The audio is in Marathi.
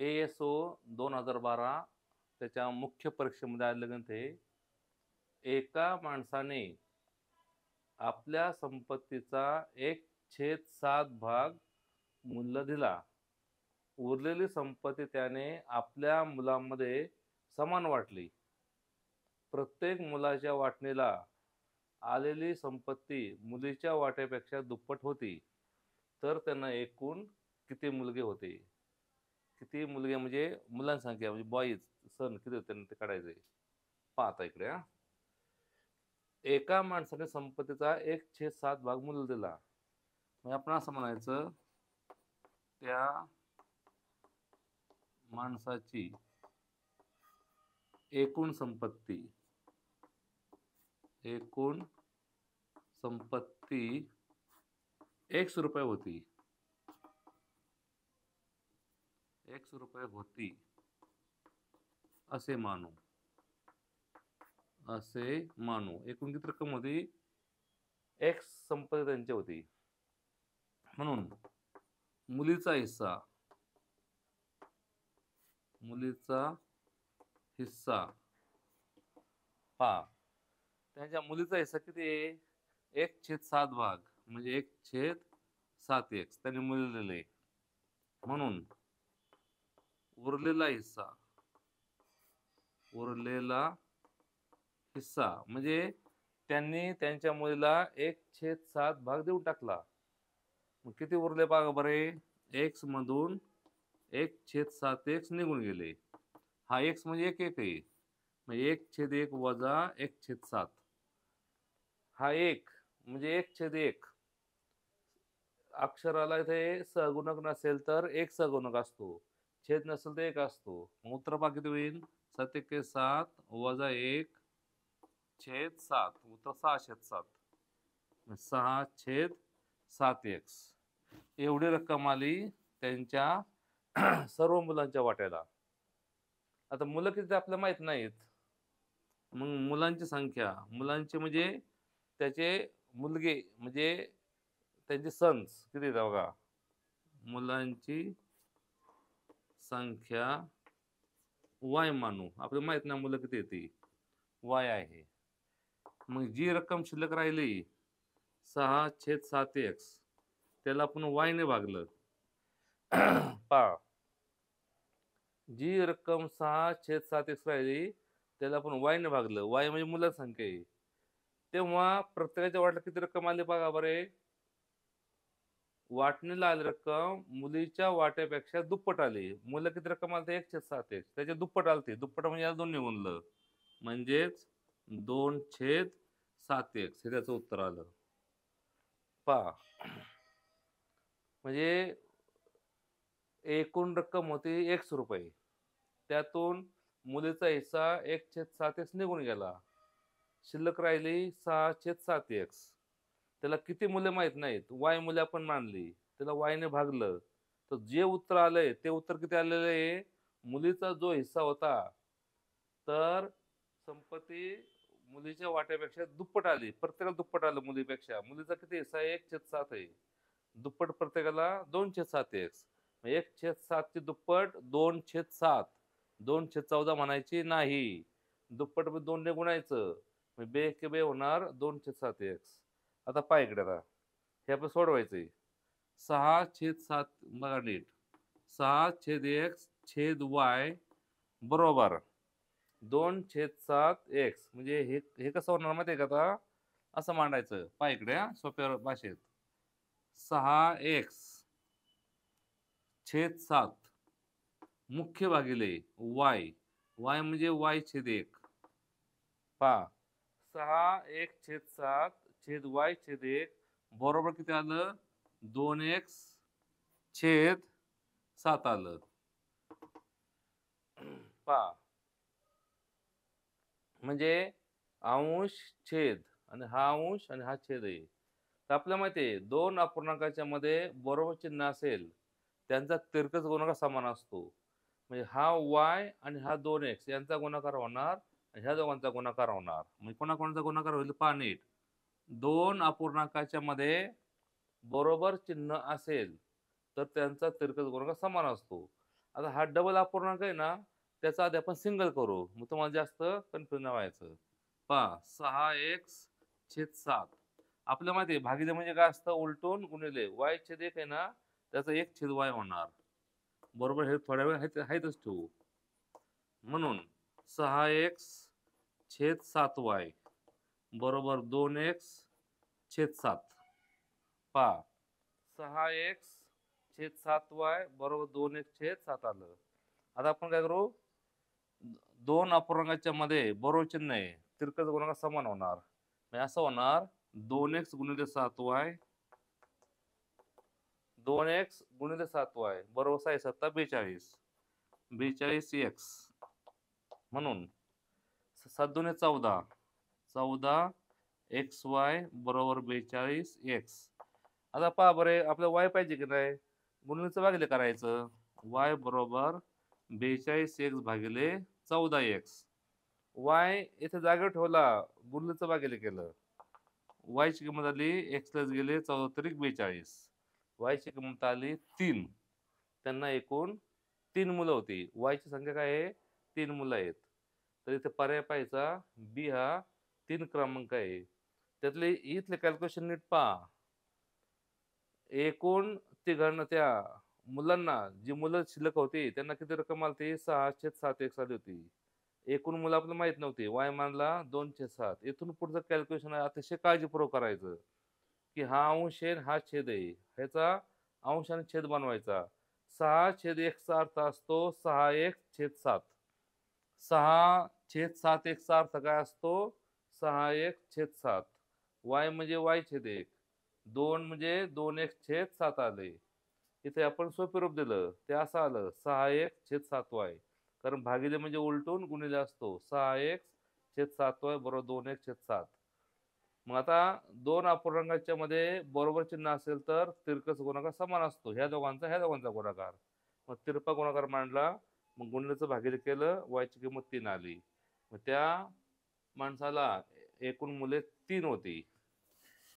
ASO 2012 त्याच्या मुख्य परीक्षेमध्ये आलेलं ग्रंथ आहे. एका माणसाने आपल्या संपत्तीचा 1/7 भाग मूलला दिला. उरलेली संपत्ती त्याने आपल्या मुलांमध्ये समान वाटली. प्रत्येक मुलाच्या वाटणीला आलेली संपत्ती मुलीच्या वाट्यापेक्षा दुप्पट होती. तर त्यांना एकूण किती मुलगे होते? किती मुलगे म्हणजे मुलांची संख्या म्हणजे बॉईज सन किती होते ते काढायचे. पहा आता इकडे एका माणसाने संपत्तीचा 1/7 भाग मुलीला दिला. म्हणजे आपण असं म्हणायचं, त्या माणसाची एकूण संपत्ती ₹1 होती. ₹1 असे मानू. एकूण किती रक्कम होती? X संपत्ती त्यांची होती. म्हणून मुलीचा हिस्सा पहा. त्यांच्या मुलीचा हिस्सा किती आहे? 1/7 भाग म्हणजे 1/7x त्यांनी मुलीला दिले. म्हणून उरलेला हिस्सा म्हणजे त्यांनी त्यांच्या मुलीला 1/7 भाग देऊन टाकला. मग किती उरले बघा बरे? x मधून 1/7x निघून गेले. हा x म्हणजे 1 आहे. मग 1/1 वजा 1/7 हा 1 म्हणजे 1/1. अक्षराला इथे सहगुणक नसेल तर 1 सहगुणक असतो, छेद नसेल तर 1 असतो. मग उत्तर पहा किती होईल? 7 वजा 1/7 उत्तर 6/7. 6/7x एवढी रक्कम आली त्यांच्या सर्व मुलांच्या वाट्याला. आता मुलं किती आपल्याला माहित नाहीत. मग मुलांची संख्या, मुलांचे म्हणजे त्याचे मुलगे म्हणजे त्यांचे सन्स किती आहेत बघा. मुलांची संख्या y मानू. आपल्याला माहित नाही मुलं किती येते, y आहे. मग जी रक्कम शिल्लक राहिली 6/7x त्याला आपण y ने भागलं. पहा, जी रक्कम 6/7x राहिली त्याला आपण y ने भागलं. y म्हणजे मुलांची संख्या आहे. तेव्हा प्रत्येकाच्या वाट्याला किती रक्कम आली बघा बरे? वाटणीला आली रक्कम मुलीच्या वाट्यापेक्षा दुप्पट आली. मुलं किती रक्कम आली? 1/7x त्याच्या दुप्पट आलती. दुप्पट म्हणजे या दोन्ही गुणलं म्हणजेच 2/7x हे त्याचं उत्तर आलं. पहा, म्हणजे एकूण रक्कम होती ₹1. त्यातून मुलीचा हिस्सा 1/7x निघून गेला. शिल्लक राहिली 6/7x. त्याला किती मुले माहित नाहीत. y मुले आपण मानली. त्याला y ने भागलं. तर जे उत्तर आलंय ते उत्तर किती आलेलं आहे? मुलीचा जो हिस्सा होता तर संपत्ती मुलीच्या वाट्यापेक्षा दुप्पट आली. प्रत्येकाला दुप्पट आलं मुलीपेक्षा. मुलीचा किती हिस्सा आहे? 1/7 आहे. दुप्पट प्रत्येकाला 2/7x. 1/7 ची दुप्पट 2/7. 2/14 म्हणायची नाही. दुप्पट 2 ने गुणायचं. बे के बे होणार 2/7x. आता पहा इकडे आता हे आपण सोडवायचंय. 6/7 बघा नीट. 6/x छेद y बरोबर 2/7x म्हणजे हे कसं होणार माहिती आहे का? आता असं मांडायचं. पहा इकडे सोप्या भाषेत. 6x छेद 7 मुख्य भागिले y म्हणजे y/1. पहा 6x/7 छेद y/1 बरोबर किती आलं? 2x/7 आलं. पहा म्हणजे अंश छेद आणि हा अंश आणि हा छेद आहे. तर आपल्याला माहिती आहे 2 अपूर्णांकाच्या मध्ये बरोबर चिन्ह असेल त्यांचा तिरकस गुणाकार समान असतो. म्हणजे हा y आणि हा 2x यांचा गुणाकार होणार आणि ह्या दोघांचा गुणाकार होणार. म्हणजे कोणाकोणाचा गुणाकार होईल पहा नीट. 2 अपूर्णांकाच्या मध्ये बरोबर चिन्ह असेल तर त्यांचा तिरकस गुणाकार समान असतो. आता हा डबल अपूर्णांक आहे ना, त्याचा आधी आपण सिंगल करू. मग तुम्हाला जास्त कन्फ्युजन नाही व्हायचं. पहा 6x/7 आपल्याला माहिती आहे भागिले म्हणजे काय असतं उलटून गुणिले y/1 आहे ना, त्याचा 1/y होणार. बरोबर हे थोड्या वेळ ह्यातच ठेवू. म्हणून 6x/7y बरोबर 2x/7. पहा 6x/7y बरोबर 2x/7 आलं. आता आपण काय करू? दोन अपूर्णांकाच्या मध्ये बरोबर चिन्ह आहे. तिरकस गुणाकार समान होणार. म्हणजे असं होणार 2x गुणिले 7y 2x गुणिले 7y बरोबर 6 7 42. 42x म्हणून 7 दुने 14. 14xy बरोबर 42x. आता पहा बरे आपल्याला y पाहिजे की नाही? गुणिलेचं भागिले करायचं. y बरोबर 42x भागिले 14x. y इथे जागेवर ठेवला, गुणिलेचं भागिले केलं. y ची किंमत आली x लाच गेले 14 42. y ची किंमत आली 3. त्यांना एकूण 3 मुलं होती. y ची संख्या काय आहे? 3 मुलं आहेत. तर इथे पर्याय पाहायचा बी हा 3 क्रमांक आहे. त्यातले इथले कॅल्क्युलेशन नीट पहा. एकूण तिघांना त्या मुलांना जी मुलं शिल्लक होती त्यांना किती रक्कम आली 6/7 आली होती. एकूण मुलं आपल्याला माहित नव्हती. वाय मानला 2/7. इथून पुढचं कॅल्क्युलेशन अतिशय काळजीपूर्वक करायचं की हा अंश आहे हा छेद आहे. ह्याचा अंश आणि छेद बनवायचा. 6/1 चा अर्थ असतो 6x/7. 6/7 चा अर्थ काय असतो 6x/7. y म्हणजे y/1. 2 म्हणजे 2x/7 आले. इथे आपण सोपे रूप दिलं ते असं आलं 6x/7y. कारण भागिले म्हणजे उलटून गुणिले असतो. 6x/7y बरोबर 2x/7. मग आता दोन अपूर्णांकाच्या मध्ये बरोबर चिन्ह असेल तर तिरकस गुणाकार समान असतो. ह्या दोघांचा गुणाकार. मग तिरपा गुणाकार मांडला. मग गुणिलेचं भागिले केलं. y ची किंमत 3 आली. मग त्या माणसाला एकूण मुले 3 होती.